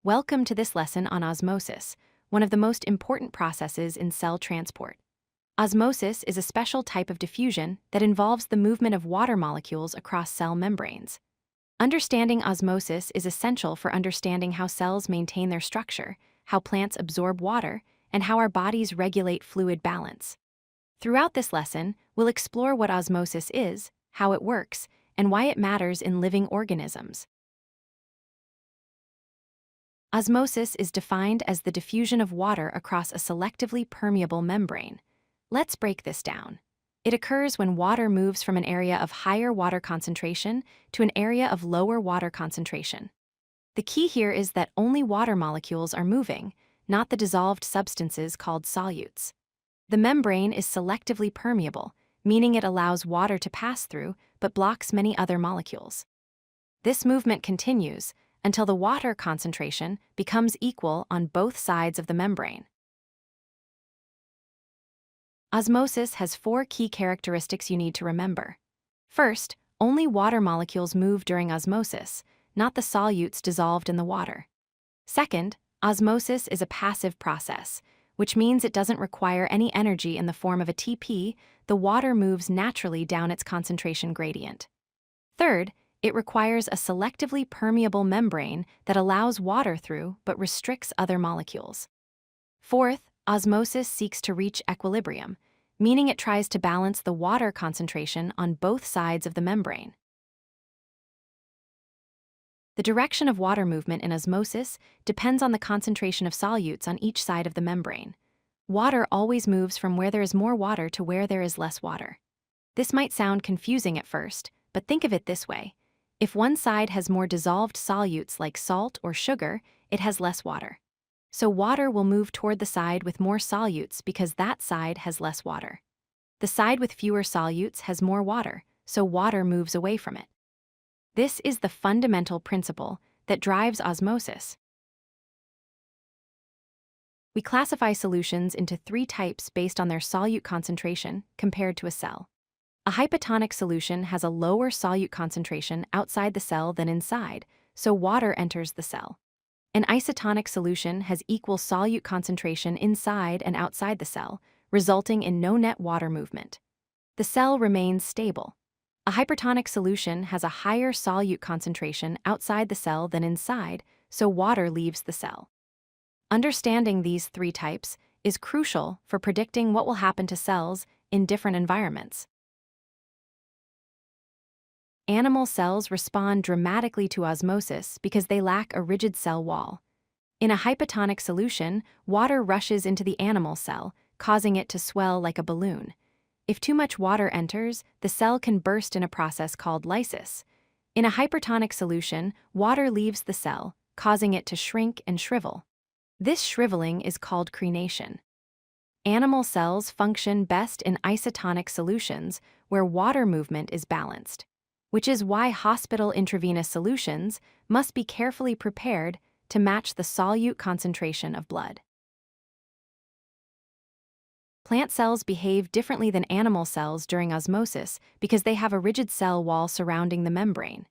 Welcome to this lesson on osmosis, one of the most important processes in cell transport. Osmosis is a special type of diffusion that involves the movement of water molecules across cell membranes. Understanding osmosis is essential for understanding how cells maintain their structure, how plants absorb water, and how our bodies regulate fluid balance. Throughout this lesson, we'll explore what osmosis is, how it works, and why it matters in living organisms. Osmosis is defined as the diffusion of water across a selectively permeable membrane. Let's break this down. It occurs when water moves from an area of higher water concentration to an area of lower water concentration. The key here is that only water molecules are moving, not the dissolved substances called solutes. The membrane is selectively permeable, meaning it allows water to pass through but blocks many other molecules. This movement continues until the water concentration becomes equal on both sides of the membrane. Osmosis has 4 key characteristics you need to remember. First, only water molecules move during osmosis, not the solutes dissolved in the water. Second, osmosis is a passive process, which means it doesn't require any energy in the form of ATP. The water moves naturally down its concentration gradient. Third, it requires a selectively permeable membrane that allows water through but restricts other molecules. Fourth, osmosis seeks to reach equilibrium, meaning it tries to balance the water concentration on both sides of the membrane. The direction of water movement in osmosis depends on the concentration of solutes on each side of the membrane. Water always moves from where there is more water to where there is less water. This might sound confusing at first, but think of it this way. If one side has more dissolved solutes like salt or sugar, it has less water. So water will move toward the side with more solutes because that side has less water. The side with fewer solutes has more water, so water moves away from it. This is the fundamental principle that drives osmosis. We classify solutions into 3 types based on their solute concentration compared to a cell. A hypotonic solution has a lower solute concentration outside the cell than inside, so water enters the cell. An isotonic solution has equal solute concentration inside and outside the cell, resulting in no net water movement. The cell remains stable. A hypertonic solution has a higher solute concentration outside the cell than inside, so water leaves the cell. Understanding these 3 types is crucial for predicting what will happen to cells in different environments. Animal cells respond dramatically to osmosis because they lack a rigid cell wall. In a hypotonic solution, water rushes into the animal cell, causing it to swell like a balloon. If too much water enters, the cell can burst in a process called lysis. In a hypertonic solution, water leaves the cell, causing it to shrink and shrivel. This shriveling is called crenation. Animal cells function best in isotonic solutions where water movement is balanced, which is why hospital intravenous solutions must be carefully prepared to match the solute concentration of blood. Plant cells behave differently than animal cells during osmosis because they have a rigid cell wall surrounding the membrane.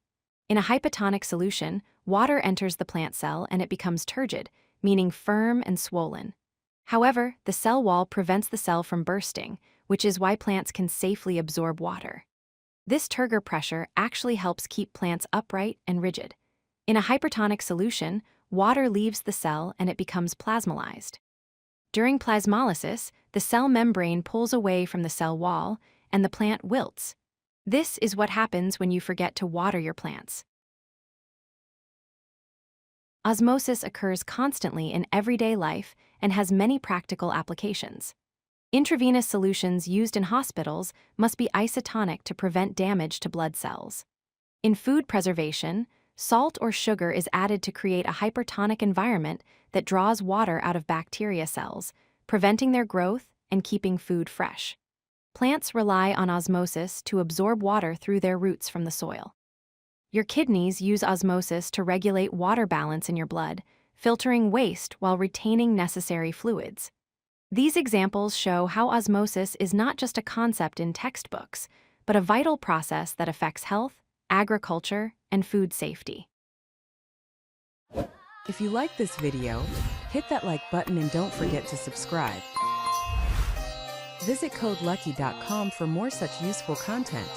In a hypotonic solution, water enters the plant cell and it becomes turgid, meaning firm and swollen. However, the cell wall prevents the cell from bursting, which is why plants can safely absorb water. This turgor pressure actually helps keep plants upright and rigid. In a hypertonic solution, water leaves the cell and it becomes plasmolyzed. During plasmolysis, the cell membrane pulls away from the cell wall and the plant wilts. This is what happens when you forget to water your plants. Osmosis occurs constantly in everyday life and has many practical applications. Intravenous solutions used in hospitals must be isotonic to prevent damage to blood cells. In food preservation, salt or sugar is added to create a hypertonic environment that draws water out of bacteria cells, preventing their growth and keeping food fresh. Plants rely on osmosis to absorb water through their roots from the soil. Your kidneys use osmosis to regulate water balance in your blood, filtering waste while retaining necessary fluids. These examples show how osmosis is not just a concept in textbooks, but a vital process that affects health, agriculture, and food safety. If you like this video, hit that like button and don't forget to subscribe. Visit codelucky.com for more such useful content.